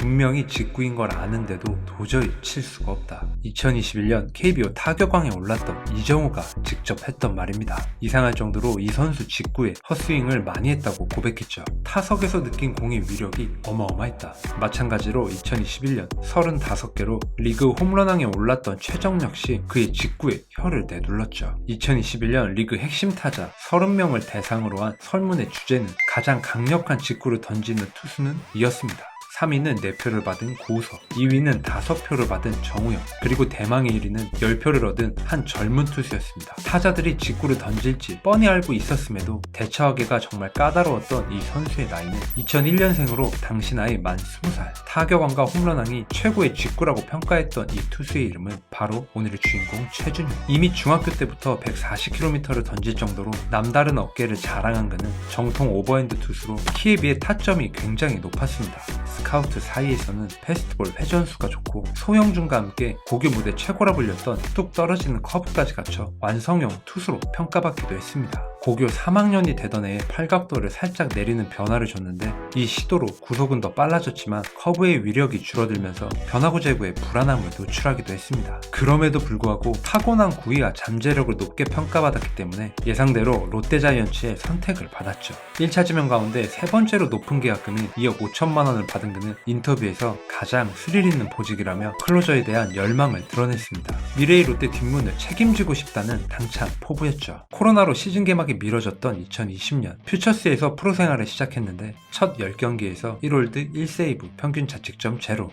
분명히 직구인 걸 아는데도 도저히 칠 수가 없다. 2021년 KBO 타격왕에 올랐던 이정우가 직접 했던 말입니다. 이상할 정도로 이 선수 직구에 헛스윙을 많이 했다고 고백했죠. 타석에서 느낀 공의 위력이 어마어마했다. 마찬가지로 2021년 35개로 리그 홈런왕에 올랐던 최정력 씨 그의 직구에 혀를 내둘렀죠. 2021년 리그 핵심 타자 30명을 대상으로 한 설문의 주제는 가장 강력한 직구를 던지는 투수는 이었습니다. 3위는 4표를 받은 고우석, 2위는 5표를 받은 정우영, 그리고 대망의 1위는 10표를 얻은 한 젊은 투수였습니다. 타자들이 직구를 던질지 뻔히 알고 있었음에도 대처하기가 정말 까다로웠던 이 선수의 나이는 2001년생으로 당시 나이 만 20살, 타격왕과 홈런왕이 최고의 직구라고 평가했던 이 투수의 이름은 바로 오늘의 주인공 최준용. 이미 중학교 때부터 140km를 던질 정도로 남다른 어깨를 자랑한 그는 정통 오버핸드 투수로 키에 비해 타점이 굉장히 높았습니다. 스카우트 사이에서는 페스티벌 회전수가 좋고 소형준과 함께 고교 무대 최고라 불렸던 뚝 떨어지는 커브까지 갖춰 완성형 투수로 평가받기도 했습니다. 고교 3학년이 되던 해에 팔각도를 살짝 내리는 변화를 줬는데 이 시도로 구속은 더 빨라졌지만 커브의 위력이 줄어들면서 변화구 제구에 불안함을 노출하기도 했습니다. 그럼에도 불구하고 타고난 구위와 잠재력을 높게 평가받았기 때문에 예상대로 롯데자이언츠의 선택을 받았죠. 1차 지명 가운데 세 번째로 높은 계약금인 2억 5천만 원을 받은 그는 인터뷰에서 가장 스릴 있는 보직이라며 클로저에 대한 열망을 드러냈습니다. 미래의 롯데 뒷문을 책임지고 싶다는 당찬 포부였죠. 코로나로 시즌 개막이 미뤄졌던 2020년 퓨처스에서 프로 생활을 시작했는데 첫 10경기에서 1홀드 1세이브 평균 자책점 0.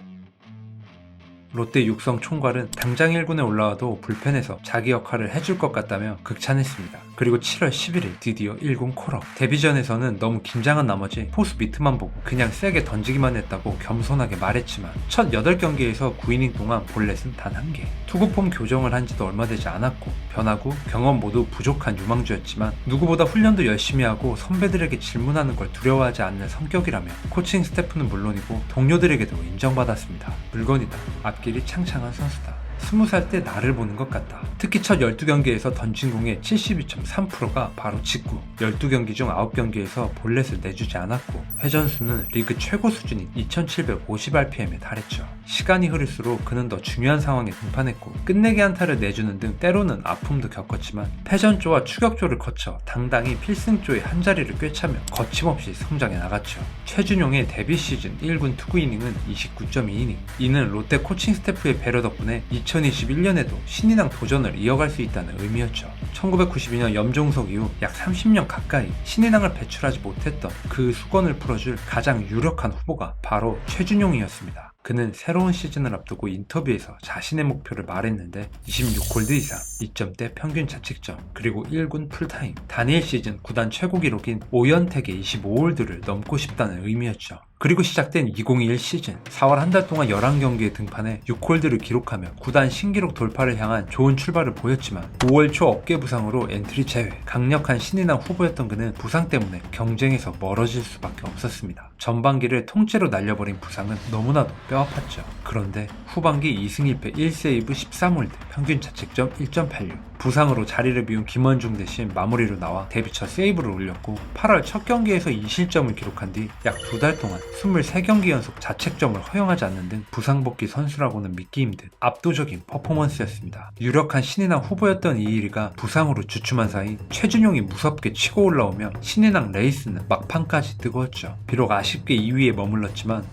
롯데 육성 총괄은 당장 1군에 올라와도 불펜에서 자기 역할을 해줄 것 같다며 극찬했습니다. 그리고 7월 11일 드디어 1군 콜업. 데뷔전에서는 너무 긴장한 나머지 포수 미트만 보고 그냥 세게 던지기만 했다고 겸손하게 말했지만 첫 8경기에서 9이닝 동안 볼넷은 단 1개. 투구폼 교정을 한 지도 얼마 되지 않았고 변화구, 경험 모두 부족한 유망주였지만 누구보다 훈련도 열심히 하고 선배들에게 질문하는 걸 두려워하지 않는 성격이라며 코칭 스태프는 물론이고 동료들에게도 인정받았습니다. 물건이다. 앞길이 창창한 선수다. 20살 때 나를 보는 것 같다. 특히 첫 12경기에서 던진 공의 72.3%가 바로 직구. 12경기 중 9경기에서 볼넷을 내주지 않았고 회전수는 리그 최고 수준인 2750rpm에 달했죠. 시간이 흐를수록 그는 더 중요한 상황에 등판했고 끝내기 안타를 내주는 등 때로는 아픔도 겪었지만 패전조와 추격조를 거쳐 당당히 필승조의 한자리를 꿰차며 거침없이 성장해 나갔죠. 최준용의 데뷔 시즌 1군 투구 이닝은 29.2이닝. 이는 롯데 코칭 스태프의 배려 덕분에 2021년에도 신인왕 도전을 이어갈 수 있다는 의미였죠. 1992년 염종석 이후 약 30년 가까이 신인왕을 배출하지 못했던 그 수건을 풀어줄 가장 유력한 후보가 바로 최준용이었습니다. 그는 새로운 시즌을 앞두고 인터뷰에서 자신의 목표를 말했는데 26홀드 이상, 2점대 평균 자책점, 그리고 1군 풀타임, 단일 시즌 구단 최고 기록인 오연택의 25홀드를 넘고 싶다는 의미였죠. 그리고 시작된 2021 시즌 4월 한 달 동안 11경기에 등판해 6홀드를 기록하며 구단 신기록 돌파를 향한 좋은 출발을 보였지만 5월 초 어깨 부상으로 엔트리 제외. 강력한 신인왕 후보였던 그는 부상 때문에 경쟁에서 멀어질 수밖에 없었습니다. 전반기를 통째로 날려버린 부상은 너무나도 뼈아팠죠. 그런데 후반기 2승 1패 1세이브 13홀드, 평균 자책점 1.86. 부상으로 자리를 비운 김원중 대신 마무리로 나와 데뷔 첫 세이브를 올렸고 8월 첫 경기에서 2실점을 기록한 뒤 약 2달 동안 23경기 연속 자책점을 허용하지 않는 등 부상복귀 선수라고는 믿기 힘든 압도적인 퍼포먼스였습니다. 유력한 신인왕 후보였던 이일이가 부상으로 주춤한 사이 최준용이 무섭게 치고 올라오며 신인왕 레이스는 막판까지 뜨거웠죠. 비록 아쉽게 2위에 머물렀지만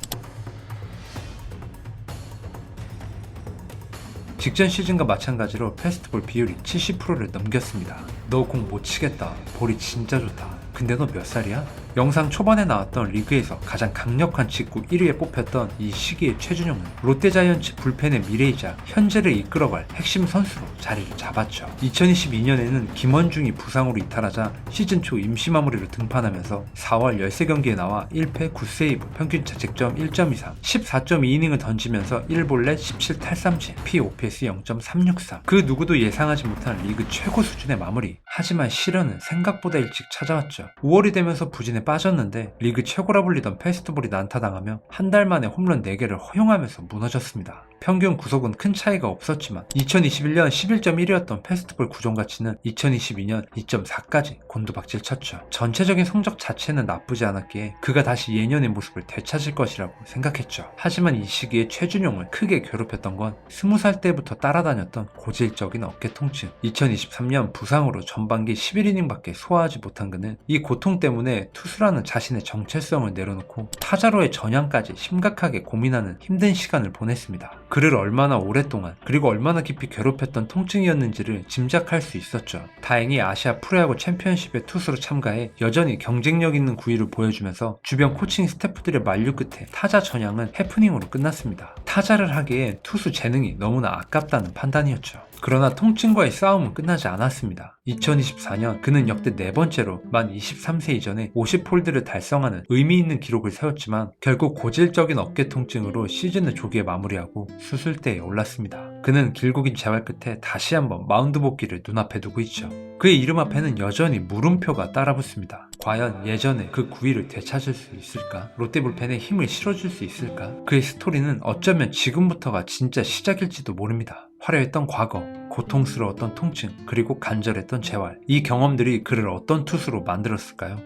직전 시즌과 마찬가지로 패스트볼 비율이 70%를 넘겼습니다. 너 공 못 치겠다. 볼이 진짜 좋다. 근데 너 몇 살이야? 영상 초반에 나왔던 리그에서 가장 강력한 직구 1위에 뽑혔던 이 시기의 최준용은 롯데자이언츠 불펜의 미래이자 현재를 이끌어갈 핵심 선수로 자리를 잡았죠. 2022년에는 김원중이 부상으로 이탈하자 시즌 초 임시 마무리로 등판하면서 4월 13경기에 나와 1패 9세이브, 평균 자책점 1.23, 14.2이닝을 던지면서 1볼넷 17탈삼진, POPS 0.363. 그 누구도 예상하지 못한 리그 최고 수준의 마무리. 하지만 시련은 생각보다 일찍 찾아왔죠. 5월이 되면서 부진에 빠졌는데 리그 최고라 불리던 페스트볼이 난타당하며 한 달 만에 홈런 4개를 허용하면서 무너졌습니다. 평균 구속은 큰 차이가 없었지만 2021년 11.1이었던 페스티벌 구종 가치는 2022년 2.4까지 곤두박질 쳤죠. 전체적인 성적 자체는 나쁘지 않았기에 그가 다시 예년의 모습을 되찾을 것이라고 생각했죠. 하지만 이 시기에 최준용을 크게 괴롭혔던 건 20살 때부터 따라다녔던 고질적인 어깨 통증. 2023년 부상으로 전반기 11이닝밖에 소화하지 못한 그는 이 고통 때문에 투수라는 자신의 정체성을 내려놓고 타자로의 전향까지 심각하게 고민하는 힘든 시간을 보냈습니다. 그를 얼마나 오랫동안 그리고 얼마나 깊이 괴롭혔던 통증이었는지를 짐작할 수 있었죠. 다행히 아시아 프로야구 챔피언십에 투수로 참가해 여전히 경쟁력 있는 구위를 보여주면서 주변 코칭 스태프들의 만류 끝에 타자 전향은 해프닝으로 끝났습니다. 타자를 하기에 투수 재능이 너무나 아깝다는 판단이었죠. 그러나 통증과의 싸움은 끝나지 않았습니다. 2024년 그는 역대 4번째로 만 23세 이전에 50홀드를 달성하는 의미 있는 기록을 세웠지만 결국 고질적인 어깨 통증으로 시즌을 조기에 마무리하고 수술대에 올랐습니다. 그는 길고 긴 재활 끝에 다시 한번 마운드 복귀를 눈앞에 두고 있죠. 그의 이름 앞에는 여전히 물음표가 따라붙습니다. 과연 예전에 그 구위를 되찾을 수 있을까? 롯데 불펜에 힘을 실어줄 수 있을까? 그의 스토리는 어쩌면 지금부터가 진짜 시작일지도 모릅니다. 화려했던 과거, 고통스러웠던 통증, 그리고 간절했던 재활. 이 경험들이 그를 어떤 투수로 만들었을까요?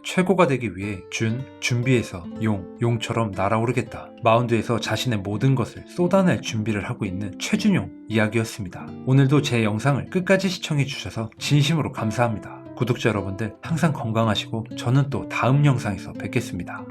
최고가 되기 위해 준비해서 용처럼 날아오르겠다. 마운드에서 자신의 모든 것을 쏟아낼 준비를 하고 있는 최준용 이야기였습니다. 오늘도 제 영상을 끝까지 시청해주셔서 진심으로 감사합니다. 구독자 여러분들 항상 건강하시고 저는 또 다음 영상에서 뵙겠습니다.